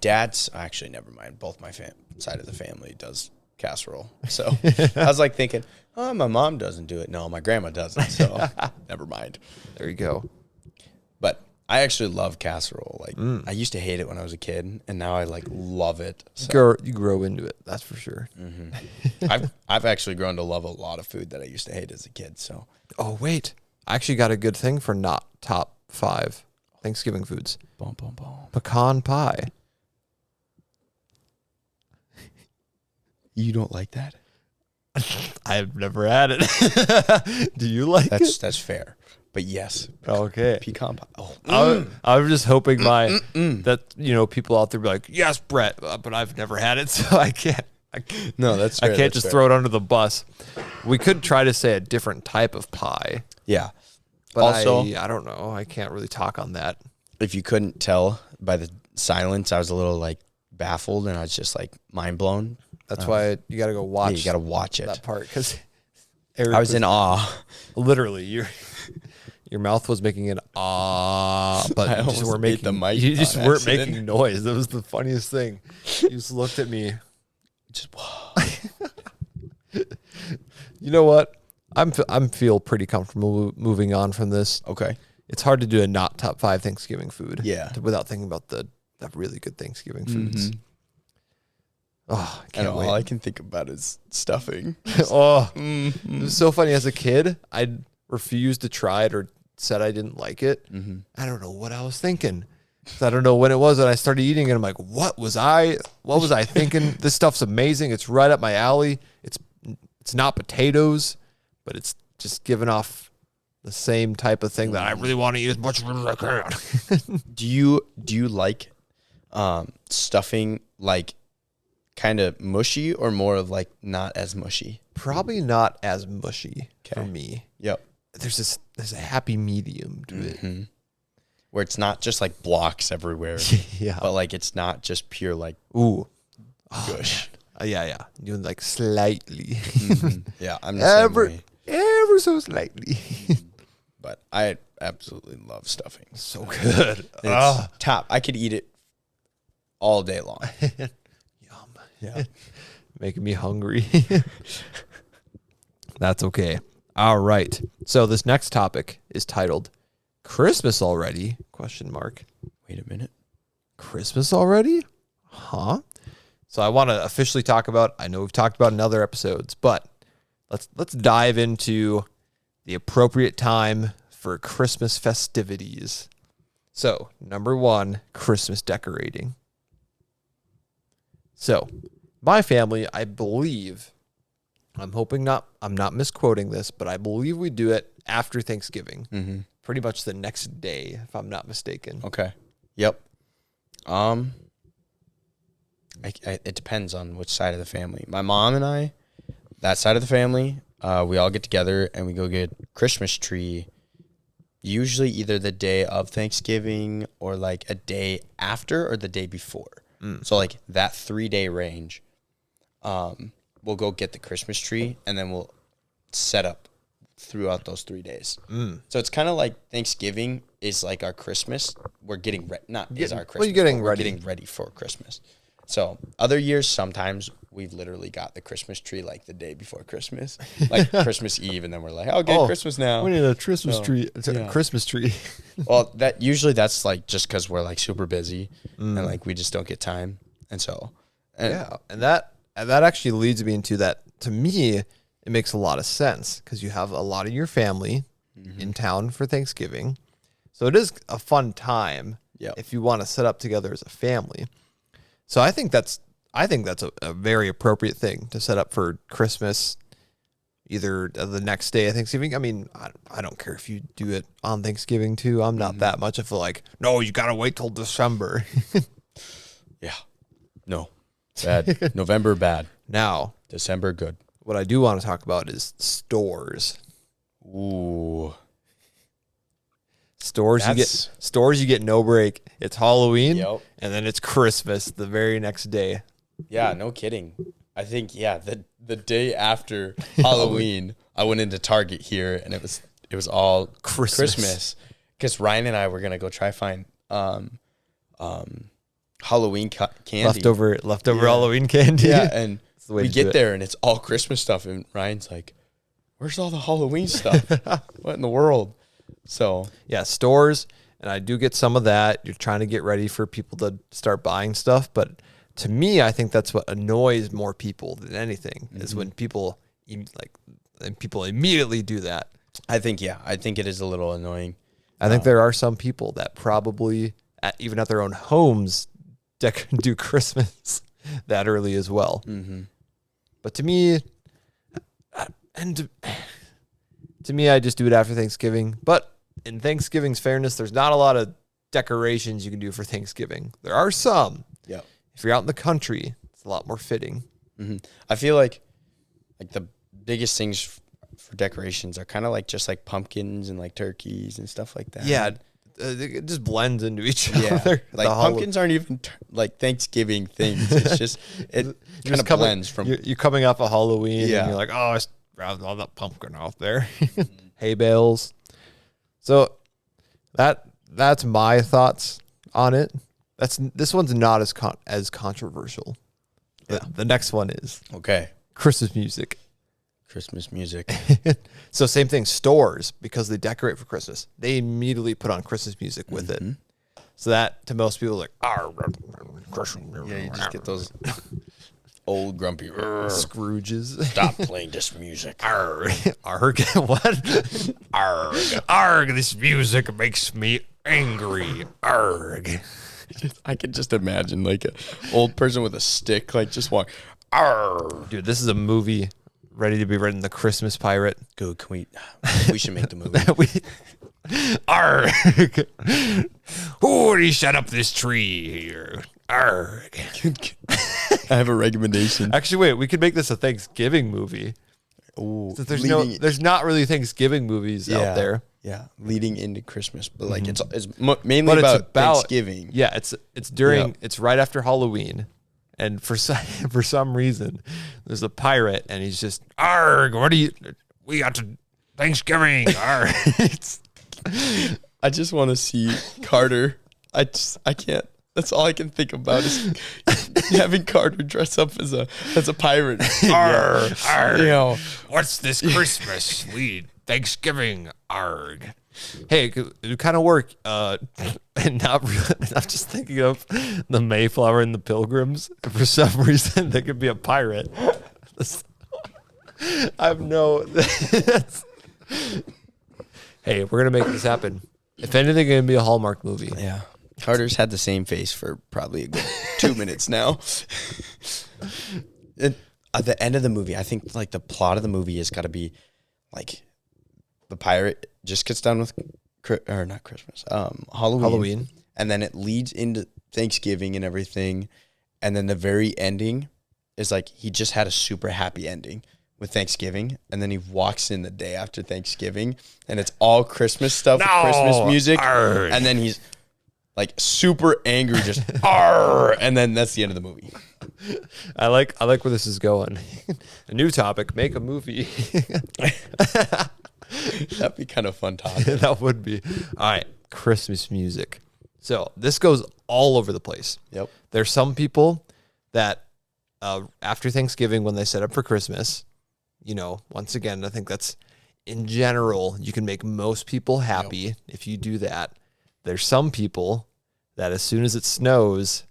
dad's, actually, never mind. Both my side of the family does casserole. So I was like thinking, oh, my mom doesn't do it. No, my grandma doesn't. So never mind. There you go. But I actually love casserole. Like I used to hate it when I was a kid, and now I like love it. So. You grow into it. That's for sure. I've actually grown to love a lot of food that I used to hate as a kid. So. Oh wait, I actually got a good thing for not top 5 Thanksgiving foods. Boom, boom, boom. Pecan pie. You don't like that? I've never had it. Do you like it? That's fair. But yes. Okay. Pecan pie. Oh. I was just hoping that, people out there be like, yes, Brett, but I've never had it, so I can't. No, that's fair. I can't just throw it under the bus. We could try to say a different type of pie. Yeah. But also, I don't know. I can't really talk on that. If you couldn't tell by the silence, I was a little like baffled, and I was just like mind blown. That's why you got to go watch. Yeah, you got to watch it. That part, because I was in awe. Literally, your mouth was making an but you just weren't making weren't making noise. That was the funniest thing. You just looked at me. Just You know what? I'm feel pretty comfortable moving on from this. Okay. It's hard to do a not top 5 Thanksgiving food. Yeah. Without thinking about the really good Thanksgiving foods. Oh, I can't wait. All I can think about is stuffing. It was so funny. As a kid, I refused to try it or said I didn't like it. I don't know what I was thinking. I don't know when it was that I started eating it. I'm like, what was I thinking? This stuff's amazing. It's right up my alley. It's not potatoes, but it's just giving off the same type of thing that I really want to eat as much as I can. Do you like stuffing like kind of mushy or more of like not as mushy? Probably not as mushy for me. Yep. There's a happy medium to it. Where it's not just like blocks everywhere. Yeah. But like it's not just pure like gush. Yeah. Doing like slightly. Yeah, I'm the same way. Ever so slightly. But I absolutely love stuffing. So good. It's top. I could eat it all day long. Yum. Yeah. Making me hungry. That's okay. All right. So this next topic is titled Christmas Already? ? Wait a minute. Christmas already? Huh? So I want to officially talk about, I know we've talked about in other episodes, but let's dive into the appropriate time for Christmas festivities. So, number 1, Christmas decorating. So, my family, I believe, I'm not misquoting this, but I believe we do it after Thanksgiving. Pretty much the next day, if I'm not mistaken. Okay. Yep. It depends on which side of the family. My mom and I, that side of the family, we all get together and we go get Christmas tree. Usually either the day of Thanksgiving or like a day after or the day before. So like that 3-day range. We'll go get the Christmas tree and then we'll set up throughout those 3 days. So it's kind of like Thanksgiving is like our Christmas. We're getting ready, not is our Christmas. Well, you're getting we're ready. getting ready for Christmas. So other years, sometimes we've literally got the Christmas tree like the day before Christmas, like Christmas Eve, and then we're like, okay, Christmas now. We need a Christmas tree. It's a Christmas tree. Well, that's like just because we're like super busy and like we just don't get time, and so and that actually leads me into that. To me, it makes a lot of sense because you have a lot of your family in town for Thanksgiving, so it is a fun time if you want to set up together as a family. So I think that's a very appropriate thing to set up for Christmas, either the next day of Thanksgiving. I mean, I don't care if you do it on Thanksgiving too. I'm not that much of no, you got to wait till December. Yeah. No. Bad. November, bad. Now. December, good. What I do want to talk about is stores. Ooh. Stores you get no break. It's Halloween and then it's Christmas the very next day. Yeah, no kidding. I think the day after Halloween, I went into Target here and it was all Christmas. Because Ryan and I were gonna go try find Halloween candy, leftover Halloween candy. Yeah, and we get there and it's all Christmas stuff, and Ryan's like, "Where's all the Halloween stuff? What in the world?" So yeah, stores, and I do get some of that. You're trying to get ready for people to start buying stuff, but to me, I think that's what annoys more people than anything is when people immediately do that. I think it is a little annoying. I think there are some people that probably even at their own homes do Christmas that early as well. Mm-hmm. But to me, I just do it after Thanksgiving. But in Thanksgiving's fairness, there's not a lot of decorations you can do for Thanksgiving. There are some. Yeah. If you're out in the country, it's a lot more fitting. Mm-hmm. I feel like the biggest things for decorations are kind of like just like pumpkins and like turkeys and stuff like that. Yeah. It just blends into each other. Like pumpkins aren't even like Thanksgiving things. It's just, it kind of blends from. You're coming off of Halloween and you're like, oh, I rather all that pumpkin out there. Hay bales. So that's my thoughts on it. This one's not as controversial. Yeah. The next one is Christmas music. Christmas music. So same thing, stores, because they decorate for Christmas, they immediately put on Christmas music with it. So that to most people like, you just get those old grumpy Scrooges. Stop playing this music. Arg. What? Arg, this music makes me angry. Arg. I can just imagine like an old person with a stick, like just walk. Arg. Dude, this is a movie ready to be written, The Christmas Pirate. Good, can we should make the movie. Arg. Who would he set up this tree here? Arg. I have a recommendation. Actually, wait, we could make this a Thanksgiving movie. Ooh, there's not really Thanksgiving movies out there. Yeah, leading into Christmas, but like it's mainly about Thanksgiving. Yeah, it's during it's right after Halloween, and for some reason there's a pirate and he's just arg. We got to Thanksgiving. Arg. I just want to see Carter. I can't. That's all I can think about is having Carter dress up as a pirate. Arg, arg. You know, what's this Christmas? Thanksgiving, arg. Hey, it kind of work. And not really. I'm just thinking of the Mayflower and the Pilgrims. For some reason, they could be a pirate. I have no. Hey, we're gonna make this happen. If anything, it's gonna be a Hallmark movie. Yeah. Carter's had the same face for probably a good 2 minutes now. And at the end of the movie, I think like the plot of the movie has got to be like the pirate just gets done with not Christmas, Halloween, and then it leads into Thanksgiving and everything, and then the very ending is like he just had a super happy ending with Thanksgiving, and then he walks in the day after Thanksgiving, and it's all Christmas stuff, with Christmas music, and then he's like super angry, just arr, and then that's the end of the movie. I like where this is going. A new topic: make a movie. That'd be kind of fun topic. That would be. All right, Christmas music. So this goes all over the place. Yep. There's some people that after Thanksgiving, when they set up for Christmas, once again, I think that's in general, you can make most people happy if you do that. There's some people that as soon as it snows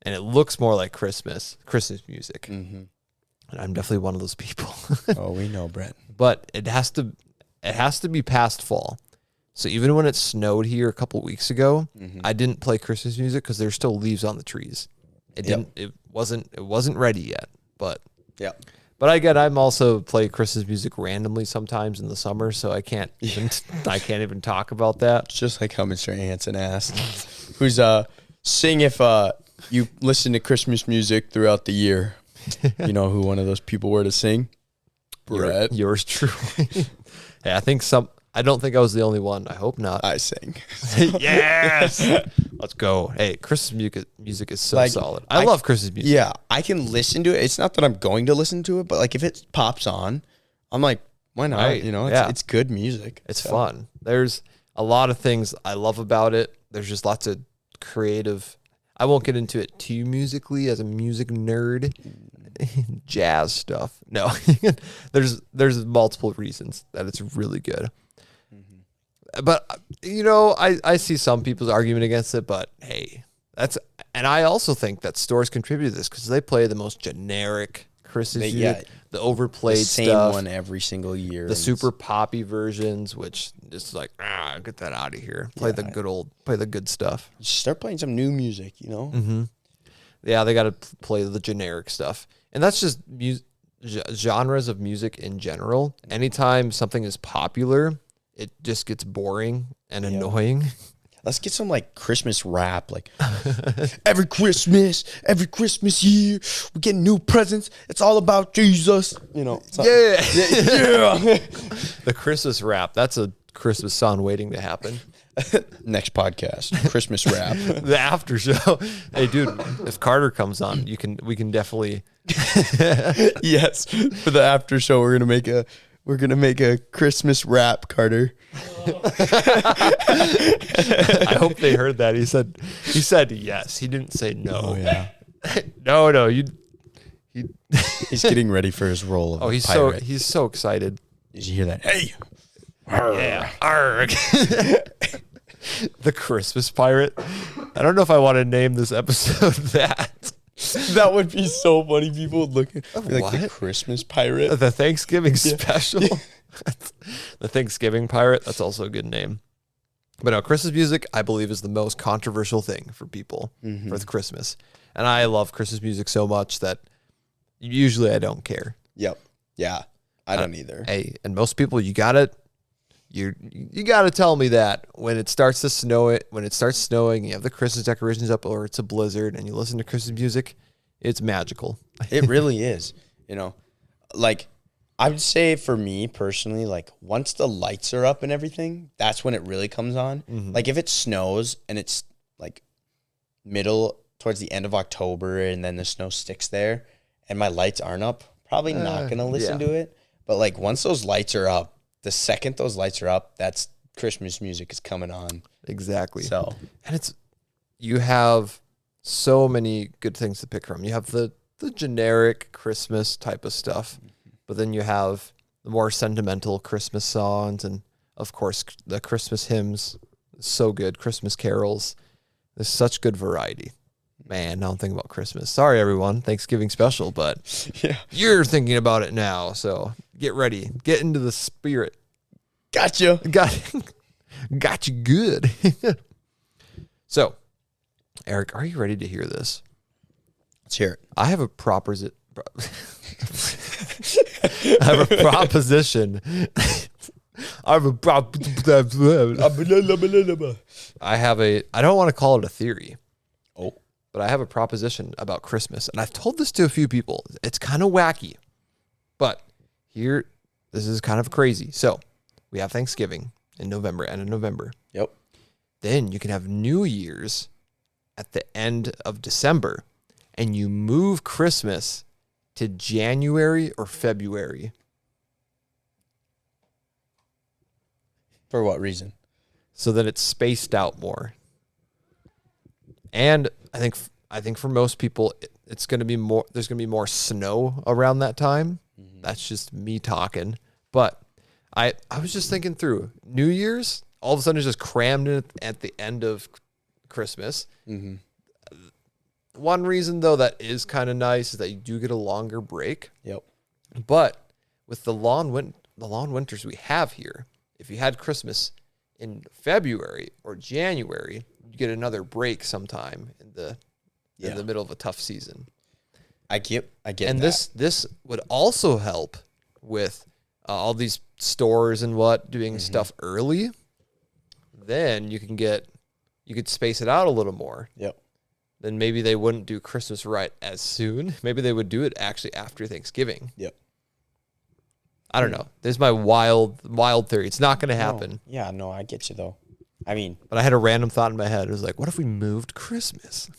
and it looks more like Christmas music. Mm-hmm. And I'm definitely one of those people. Oh, we know, Brent. But it has to be past fall. So even when it snowed here a couple weeks ago, I didn't play Christmas music because there's still leaves on the trees. It wasn't ready yet. But I'm also play Christmas music randomly sometimes in the summer, so I can't even talk about that. It's just like how Mr. Hansen asked, who's sing if you listen to Christmas music throughout the year. You know who one of those people were to sing? Brett. Yours truly. Hey, I don't think I was the only one. I hope not. I sang. Yes. Let's go. Hey, Christmas music is so solid. I love Christmas music. Yeah, I can listen to it. It's not that I'm going to listen to it, but like if it pops on, I'm like, why not? Right. It's good music. It's fun. There's a lot of things I love about it. There's just lots of creative. I won't get into it too musically as a music nerd. Jazz stuff. No, there's multiple reasons that it's really good. But I see some people's argument against it. But hey, and I also think that stores contribute to this because they play the most generic Christmas music, the overplayed the same stuff, one every single year, the super poppy versions, which is like get that out of here. Play the good stuff. Start playing some new music, Mm-hmm. Yeah, they got to play the generic stuff. And that's just genres of music in general. Anytime something is popular, it just gets boring and annoying. Let's get some like Christmas rap, like every Christmas year, we get new presents. It's all about Jesus, Yeah. The Christmas rap. That's a Christmas song waiting to happen. Next podcast, Christmas rap. The after show. Hey, dude, if Carter comes on, we can definitely. Yes, for the after show, we're gonna make a Christmas rap, Carter. I hope they heard that. He said yes. He didn't say no. Oh yeah. No. He's getting ready for his role of pirate. He's so excited. Did you hear that? Hey. Yeah. Arg. The Christmas pirate. I don't know if I want to name this episode that. That would be so funny. People would look at like the Christmas pirate. The Thanksgiving special. The Thanksgiving pirate. That's also a good name. But no, Christmas music, I believe, is the most controversial thing for people for Christmas. And I love Christmas music so much that usually I don't care. Yep. Yeah. I don't either. Hey, and most people, you gotta tell me that when it starts snowing, you have the Christmas decorations up, or it's a blizzard, and you listen to Christmas music, it's magical. It really is. Like I would say for me personally, like once the lights are up and everything, that's when it really comes on. Mm-hmm. Like if it snows and it's like middle towards the end of October, and then the snow sticks there, and my lights aren't up, probably not gonna listen to it. But like once those lights are up. The second those lights are up, that's Christmas music is coming on. Exactly. So, and you have so many good things to pick from. You have the generic Christmas type of stuff, but then you have the more sentimental Christmas songs, and of course the Christmas hymns. So good. Christmas carols. There's such good variety. Man, now I'm thinking about Christmas. Sorry, everyone. Thanksgiving special, but you're thinking about it now. So get ready. Get into the spirit. Gotcha. Got you good. So, Eric, are you ready to hear this? Let's hear it. I have a proposition. I don't want to call it a theory. Oh. But I have a proposition about Christmas, and I've told this to a few people. It's kind of wacky, but this is kind of crazy. So we have Thanksgiving in November, end of November. Yep. Then you can have New Year's at the end of December, and you move Christmas to January or February. For what reason? So that it's spaced out more. And I think for most people, it's going to be more, there's going to be more snow around that time. Mm-hmm. That's just me talking. But I was just thinking through New Year's, all of a sudden it's just crammed in at the end of Christmas. Mm-hmm. One reason though that is kind of nice is that you do get a longer break. Yep. But with the long winters we have here, if you had Christmas in February or January, you get another break sometime in the middle of a tough season. I get and that. This would also help with all these stores and doing stuff early. Then you could space it out a little more. Yep. Then maybe they wouldn't do Christmas right as soon. Maybe they would do it actually after Thanksgiving. Yep. I don't know. There's my wild theory. It's not going to happen. Yeah, no, I get you though. I mean, but I had a random thought in my head. It was like, what if we moved Christmas?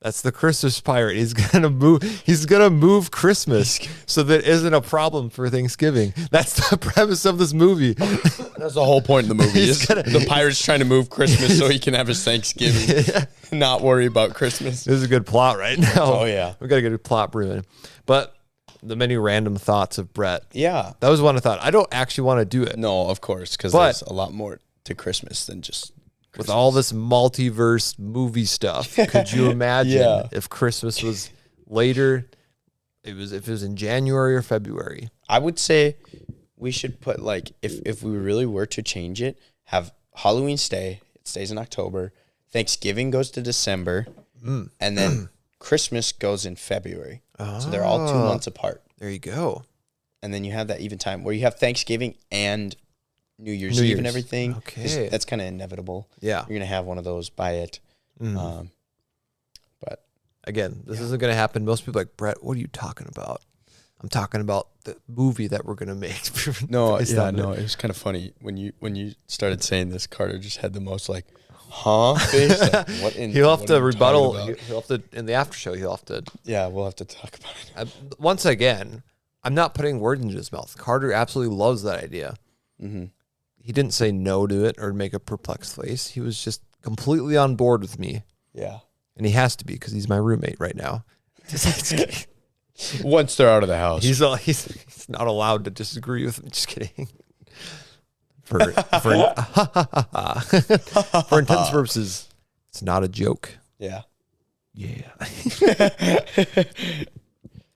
That's the Christmas pirate. He's gonna move Christmas so that isn't a problem for Thanksgiving. That's the premise of this movie. That's the whole point of the movie. The pirate's trying to move Christmas so he can have his Thanksgiving, not worry about Christmas. This is a good plot right now. Oh yeah, we gotta get a plot brewing. But the many random thoughts of Brett. Yeah, that was one I thought. I don't actually want to do it. No, of course, because there's a lot more to Christmas than just Christmas. With all this multiverse movie stuff. Could you imagine if Christmas was later? If it was in January or February. I would say we should put if we really were to change it, have Halloween it stays in October, Thanksgiving goes to December, and then Christmas goes in February. So they're all 2 months apart. There you go. And then you have that even time where you have Thanksgiving and New Year's Eve and everything. Okay. That's kind of inevitable. Yeah. You're going to have one of those by it. But again, this isn't going to happen. Most people are like, Brett, what are you talking about? I'm talking about the movie that we're going to make. No, it was kind of funny. When you started saying this, Carter just had the most face. Like, he'll have to rebuttal. He'll have to, in the after show, he'll have to. Yeah, we'll have to talk about it. Once again, I'm not putting words into his mouth. Carter absolutely loves that idea. Mm-hmm. He didn't say no to it or make a perplexed face. He was just completely on board with me. Yeah. And he has to be because he's my roommate right now. Once they're out of the house. He's not allowed to disagree with me. Just kidding. For intense purposes, it's not a joke. Yeah. Yeah.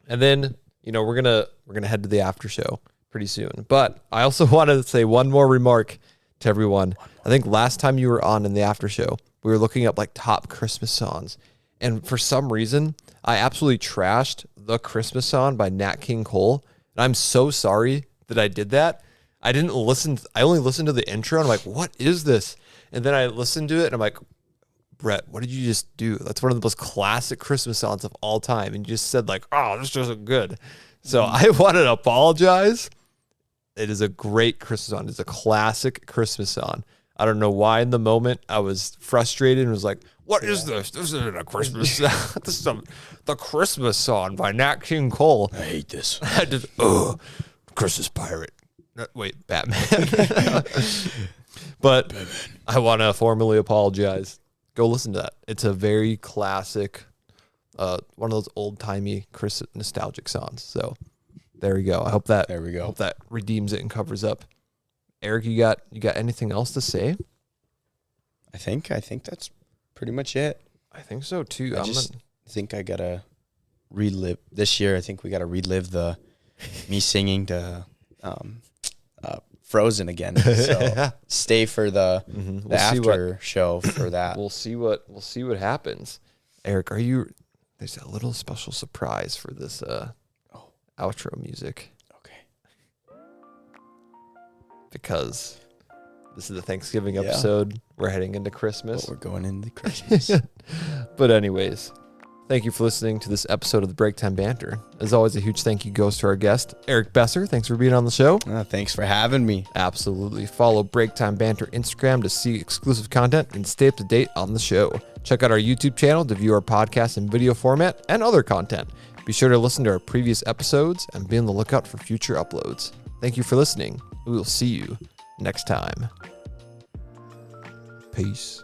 And then, we're gonna head to the after show pretty soon. But I also want to say one more remark to everyone. I think last time you were on in the after show, we were looking up top Christmas songs. And for some reason, I absolutely trashed The Christmas Song by Nat King Cole. And I'm so sorry that I did that. I didn't listen. I only listened to the intro. And I'm like, what is this? And then I listened to it and I'm like, Brett, what did you just do? That's one of the most classic Christmas songs of all time. And you just said this isn't good. So I want to apologize. It is a great Christmas song. It's a classic Christmas song. I don't know why in the moment I was frustrated and was like, what is this? This isn't a Christmas song. This is the Christmas song by Nat King Cole. I hate this. I just, Christmas pirate. Wait, Batman. But Batman. I want to formally apologize. Go listen to that. It's a very classic, one of those old-timey nostalgic songs. So there we go. I hope that hope that redeems it and covers up. Eric, you got anything else to say? I think that's pretty much it. I think so too. I think I gotta relive this year. I think we gotta relive me singing to Frozen again. So stay for the after show for that. We'll see what happens. Eric, there's a little special surprise for this outro music. Okay. Because this is the Thanksgiving episode. We're heading into Christmas. But we're going into Christmas. But anyways, thank you for listening to this episode of the Break Time Banter. As always, a huge thank you goes to our guest, Erik Besser. Thanks for being on the show. Thanks for having me. Absolutely. Follow Break Time Banter Instagram to see exclusive content and stay up to date on the show. Check out our YouTube channel to view our podcast in video format and other content. Be sure to listen to our previous episodes and be on the lookout for future uploads. Thank you for listening. We will see you next time. Peace.